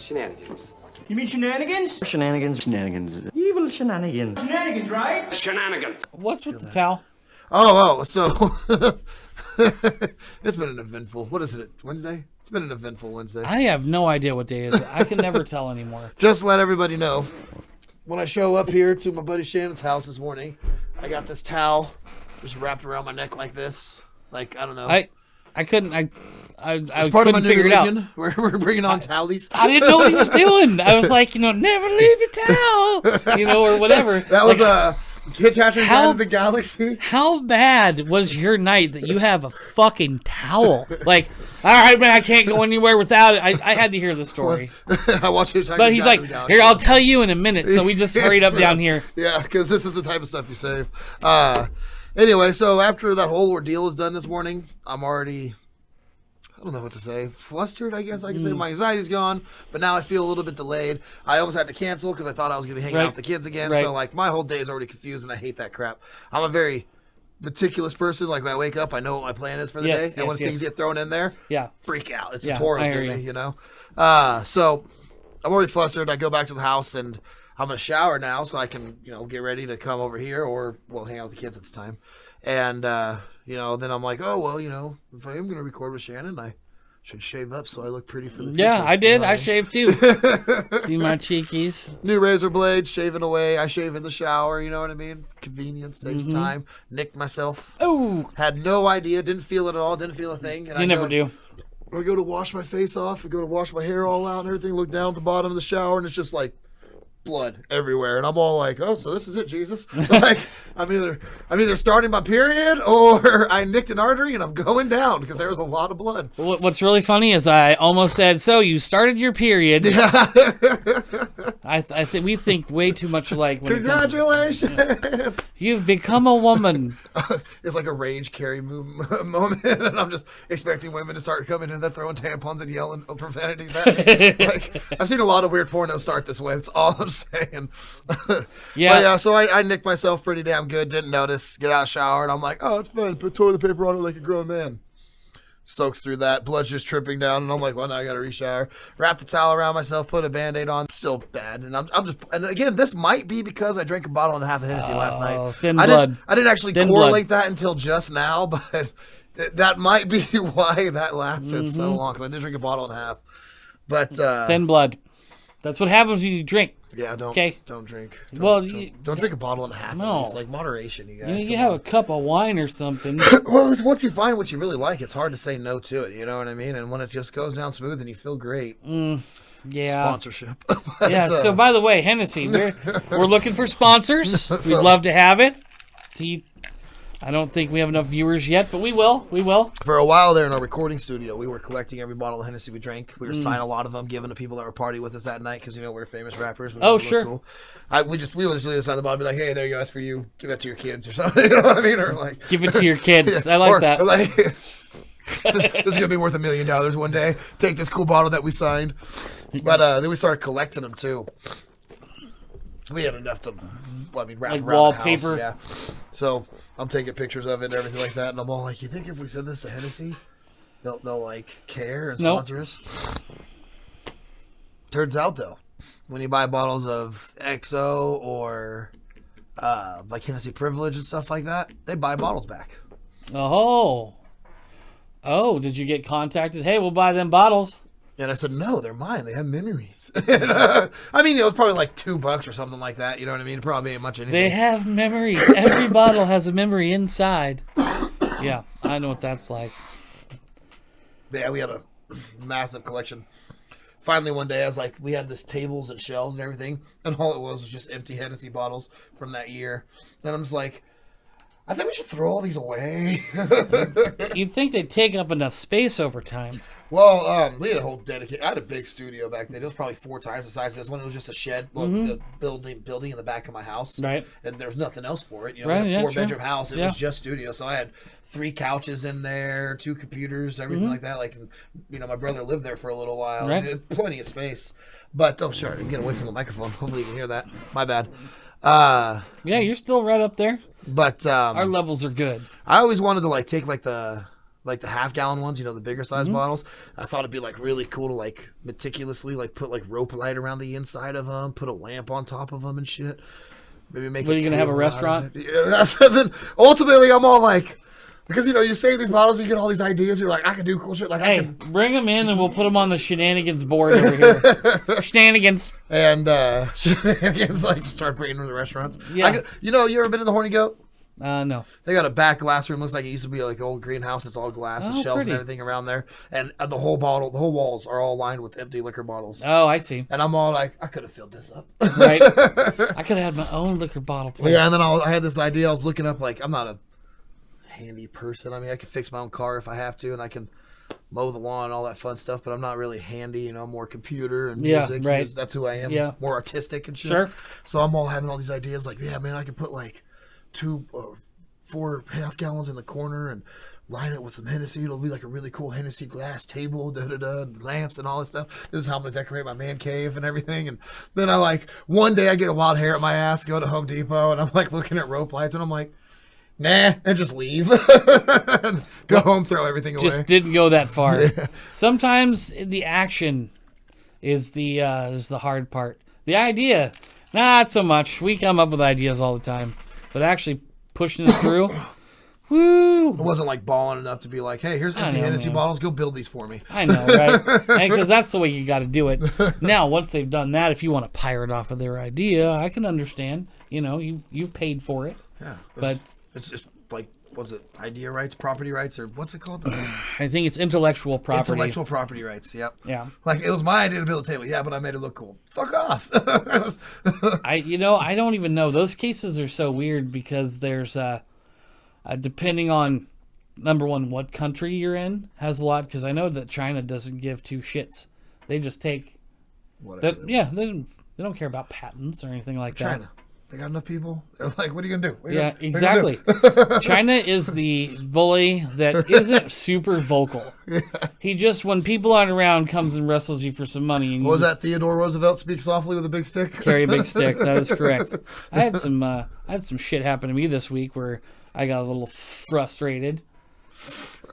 Shenanigans. You mean shenanigans? Shenanigans. Evil shenanigans. Shenanigans, right? Shenanigans. What's with the towel? So it's been an eventful. What is it? Wednesday? It's been an eventful Wednesday. I have no idea what day it is. I can never tell anymore. Just let everybody know. When I show up here to my buddy Shannon's house this morning, I got this towel just wrapped around my neck like this. Like, I don't know. I couldn't. I it's part of my couldn't new figure it out. religion. We're bringing on towelies. I didn't know what he was doing. I was like, never leave your towel, or whatever. That was Hitchhiker's Guide to the Galaxy. How bad was your night that you have a fucking towel? Like, all right, man, I can't go anywhere without it. I had to hear the story. I watched Hitchhiker's But he's Guide like, to the Galaxy. here, I'll tell you in a minute. So we just hurried up down here. Yeah, because this is the type of stuff you save. Anyway, so after that whole ordeal is done this morning, I'm already, I don't know what to say, flustered, I guess I can say. My anxiety's gone, but now I feel a little bit delayed. I almost had to cancel because I thought I was going to be hanging out with the kids again. Right. So, like, my whole day is already confused, and I hate that crap. I'm a very meticulous person. Like, when I wake up, I know what my plan is for the day. And when things get thrown in there, freak out. It's a Taurus in me, So I'm already flustered. I go back to the house, and I'm going to shower now so I can, get ready to come over here or, hang out with the kids at the time. And, then I'm like, oh, well, if I am going to record with Shannon, I should shave up so I look pretty for the people. Yeah, I did. I shaved too. See my cheekies. New razor blades, shaving away. I shave in the shower, you know what I mean? Convenience, saves time. Nicked myself. Oh. Had no idea, didn't feel it at all, didn't feel a thing. And You never do. I go to wash my face off, I go to wash my hair all out and everything, look down at the bottom of the shower, and it's just like blood everywhere, and I'm all like, oh, so this is it, Jesus. Like, I'm either starting my period or I nicked an artery and I'm going down because there was a lot of blood. What's really funny is I almost said, so you started your period. Yeah. I think we think way too much alike. Congratulations. You've become a woman. It's like a rage carry moment, and I'm just expecting women to start coming in there throwing tampons and yelling profanities at me. Like, I've seen a lot of weird porno start this way. That's all I'm saying. Yeah. So I nicked myself pretty damn good. Didn't notice. Get out of the shower, and I'm like, oh, it's fun. Put toilet paper on it like a grown man. Soaks through that. Blood's just tripping down, and I'm like, well, now I got to re-shower. Wrap the towel around myself, put a Band-Aid on. Still bad. And I'm just, and again, this might be because I drank a bottle and a half of Hennessy last night. Thin blood. I didn't actually correlate that until just now, but that might be why that lasted so long, because I did drink a bottle and a half. But thin blood. That's what happens when you drink. Yeah, don't drink. Don't drink a bottle and a half. No. It's like moderation, you guys. You have a cup of wine or something. Well, once you find what you really like, it's hard to say no to it. You know what I mean? And when it just goes down smooth and you feel great. Yeah. Sponsorship. Yeah. So by the way, Hennessy, we're looking for sponsors. We'd love to have it. I don't think we have enough viewers yet, but we will. We will. For a while there in our recording studio, we were collecting every bottle of Hennessy we drank. We were signing a lot of them, giving to people that were partying with us that night because, we're famous rappers. Sure. Cool. We would just leave this on the bottom and be like, hey, there you go, that's for you. Give that to your kids or something. You know what I mean? Or like, give it to your kids. I like that. Or like, this is going to be worth $1 million one day. Take this cool bottle that we signed. But then we started collecting them, too. We had enough to, wrap like around wallpaper. the house. Yeah. So I'm taking pictures of it and everything like that, and I'm all like, you think if we send this to Hennessy, they'll like care and sponsor us? Turns out though, when you buy bottles of XO or like Hennessy Privilege and stuff like that, they buy bottles back. Oh, did you get contacted? Hey, we'll buy them bottles. And I said, no, they're mine. They have memories. I mean, it was probably like $2 or something like that. You know what I mean? It probably ain't much anything. They have memories. Every bottle has a memory inside. Yeah, I know what that's like. Yeah, we had a massive collection. Finally, one day, I was like, we had this tables and shelves and everything, and all it was just empty Hennessy bottles from that year. And I'm just like, I think we should throw all these away. You'd think they'd take up enough space over time. Well, we had a whole I had a big studio back then. It was probably 4 times the size of this one. It was just a shed, a building in the back of my house. Right. And there was nothing else for it. A 4-bedroom house. It was just studio. So I had 3 couches in there, 2 computers, everything like that. Like, my brother lived there for a little while. Right. And plenty of space. But, I didn't get away from the microphone. Hopefully you can hear that. My bad. Yeah, you're still right up there. But our levels are good. I always wanted to take the like the half-gallon ones, the bigger size bottles. I thought it'd be like really cool to like meticulously like put like rope light around the inside of them, put a lamp on top of them and shit. Maybe make. What, are you gonna have a restaurant? Yeah, then ultimately, I'm all like, because you save these bottles, you get all these ideas. You're like, I could do cool shit. Like, hey, bring them in, and we'll put them on the Shananigans board over here. Shenanigans. And Shenanigans, like, start bringing them to restaurants. Yeah. You ever been to the Horny Goat? No. They got a back glass room. Looks like it used to be like an old greenhouse. It's all glass and shelves and everything around there. And the whole walls are all lined with empty liquor bottles. Oh, I see. And I'm all like, I could have filled this up. Right. I could have had my own liquor bottle place. Yeah, and then I had this idea. I was looking up, like, I'm not a handy person. I mean, I can fix my own car if I have to, and I can mow the lawn and all that fun stuff, but I'm not really handy, more computer and music. Right. That's who I am. Yeah. More artistic and shit. Sure. So I'm all having all these ideas like, yeah, man, I could put like 4 half-gallons in the corner and line it with some Hennessy. It'll be like a really cool Hennessy glass table, lamps and all this stuff. This is how I'm going to decorate my man cave and everything. And then one day I get a wild hair at my ass, go to Home Depot, and I'm like looking at rope lights, and I'm like, nah, and just leave. Go home, throw everything away. Just didn't go that far. Yeah. Sometimes the action is the hard part. The idea, not so much. We come up with ideas all the time, but actually pushing it through, woo! It wasn't like balling enough to be like, hey, here's empty Hennessy bottles. Go build these for me. I know, right? Because that's the way you got to do it. Now, once they've done that, if you want to pirate off of their idea, I can understand. You've paid for it. Yeah, but it's just like, what's it? Idea rights, property rights, or what's it called? I think it's intellectual property. Intellectual property rights. Yep. Yeah. Like, it was my idea to build a table. Yeah, but I made it look cool. Fuck off. I don't even know. Those cases are so weird because there's depending on, number one, what country you're in has a lot, because I know that China doesn't give two shits. They just take whatever. They don't care about patents or anything like that. China. They got enough people. They're like, what are you gonna do? Yeah, exactly. China is the bully that isn't super vocal. Yeah. He just, when people aren't around, comes and wrestles you for some money. And what was that? Theodore Roosevelt speak softly with a big stick. Carry a big stick. That is correct. I had some shit happen to me this week where I got a little frustrated.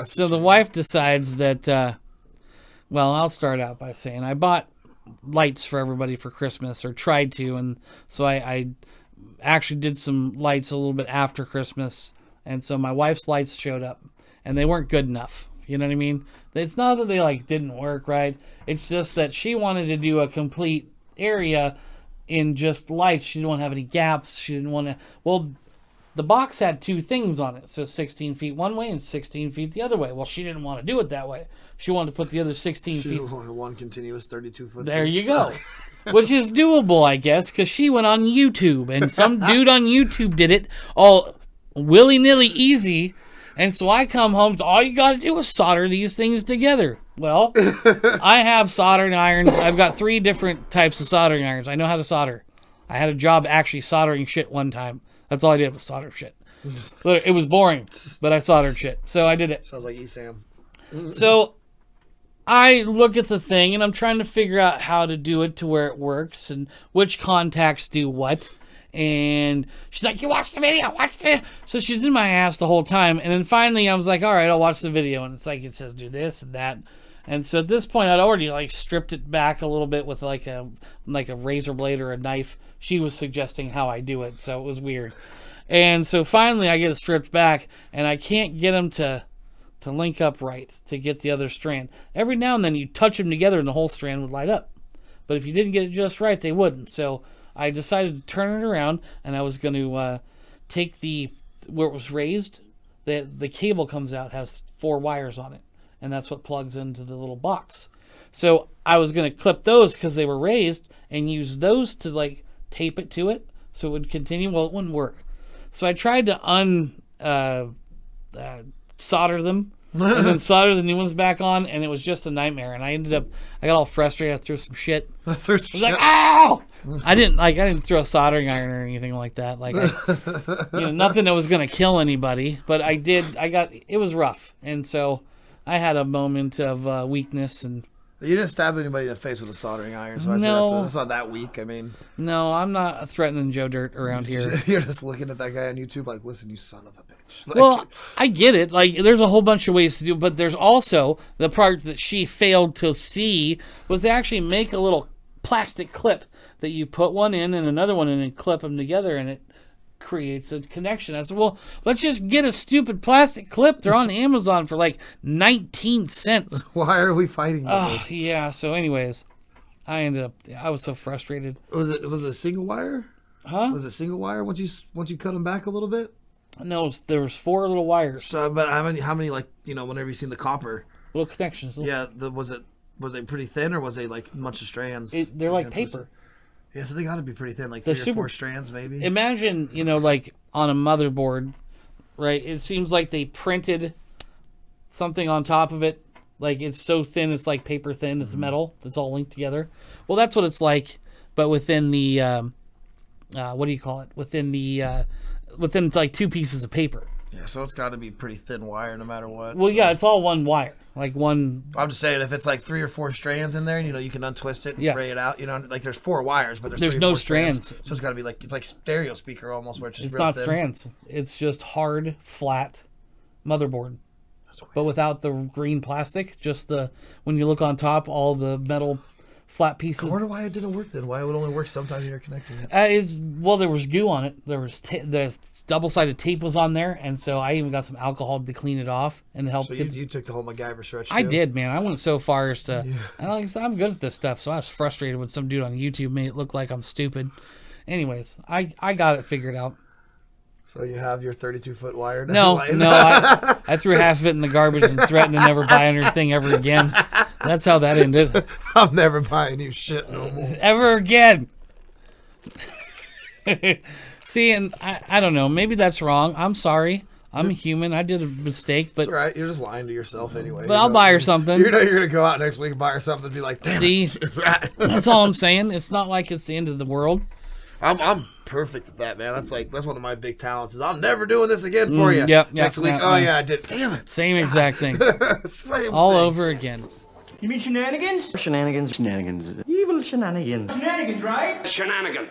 So the wife decides that. Well, I'll start out by saying I bought lights for everybody for Christmas, or tried to, and so I actually did some lights a little bit after Christmas, and so my wife's lights showed up, and they weren't good enough. You know what I mean? It's not that they didn't work right. It's just that she wanted to do a complete area in just lights. She didn't want to have any gaps. She didn't want to. Well, the box had 2 things on it, so 16 feet one way and 16 feet the other way. Well, she didn't want to do it that way. She wanted to put the other 16 feet. She wanted one continuous 32-foot. There you go. Which is doable, I guess, because she went on YouTube, and some dude on YouTube did it all willy-nilly easy. And so I come home, all you got to do is solder these things together. Well, I have soldering irons. I've got 3 different types of soldering irons. I know how to solder. I had a job actually soldering shit one time. That's all I did was solder shit. It was boring, but I soldered shit. So I did it. Sounds like Sam. So I look at the thing, and I'm trying to figure out how to do it to where it works and which contacts do what. And she's like, you watch the video, watch the video. So she's in my ass the whole time. And then finally I was like, all right, I'll watch the video. And it's like, it says do this and that. And so at this point, I'd already stripped it back a little bit with like a razor blade or a knife. She was suggesting how I do it, so it was weird. And so finally I get it stripped back, and I can't get them to link up right to get the other strand. Every now and then you touch them together and the whole strand would light up. But if you didn't get it just right, they wouldn't. So I decided to turn it around, and I was going to take where it was raised, the cable comes out, has 4 wires on it, and that's what plugs into the little box. So I was going to clip those because they were raised and use those to tape it to it so it would continue. Well, it wouldn't work. So I tried to solder them and then solder the new ones back on, and it was just a nightmare. And I got all frustrated. I threw some shit. I was like, ow! I didn't throw a soldering iron or anything like that. Nothing that was going to kill anybody. But I did. It was rough. And so I had a moment of weakness. And you didn't stab anybody in the face with a soldering iron, so no, that's not that weak. I mean, no, I'm not threatening Joe Dirt around here. You're just looking at that guy on YouTube like, listen, you son of a bitch. Like, well, I get it. Like, there's a whole bunch of ways to do it, but there's also the part that she failed to see was to actually make a little plastic clip that you put one in and another one in and clip them together, and it creates a connection. I said, well, let's just get a stupid plastic clip. They're on Amazon for like 19 cents. Why are we fighting this? Yeah, so anyways, I was so frustrated. Was it a single wire? Huh? Was it single wire once you cut them back a little bit? No, there was 4 little wires. So, but how many like, whenever you've seen the copper little connections. Yeah, was it pretty thin, or was they like a bunch of strands? They're like paper. Yeah, so they got to be pretty thin, like 3 or 4 strands maybe. Imagine, like on a motherboard, right? It seems like they printed something on top of it. Like it's so thin, it's like paper thin. It's metal. It's all linked together. Well, that's what it's like, but within the what do you call it? Within like 2 pieces of paper. Yeah, so it's got to be pretty thin wire no matter what. Well, yeah, it's all one wire. Like one. I'm just saying, if it's like 3 or 4 strands in there, and you can untwist it and fray it out. Like there's 4 wires, but there's 3 or 4 no strands. So it's got to be like, it's like stereo speaker almost, where it's just it's real not thin. strands. It's just hard, flat motherboard. But without the green plastic, just when you look on top, all the metal flat pieces. I wonder why it didn't work then. Why it would only work sometimes when you're connecting it. There was goo on it. There's double-sided tape was on there, and so I even got some alcohol to clean it off and help. So you took the whole MacGyver stretch too? I did, man. I went so far as to. I'm good at this stuff, so I was frustrated when some dude on YouTube made it look like I'm stupid. Anyways, I got it figured out. So you have your 32-foot wire now? No, I threw half of it in the garbage and threatened to never buy anything ever again. That's how that ended. I'm never buying you shit no more. Ever again. See, and I don't know. Maybe that's wrong. I'm sorry. I'm a human. I did a mistake, but that's right. You're just lying to yourself anyway. But I'll buy her something. You're gonna go out next week and buy her something and be like, damn. See, it. Right. That's all I'm saying. It's not like it's the end of the world. I'm perfect at that, man. That's one of my big talents. Is I'm never doing this again for you. Next week. Yeah, I did. Damn it. Same exact thing. Same all thing. over again. You mean shenanigans? Shenanigans. Evil shenanigans. Shenanigans, right? Shenanigans.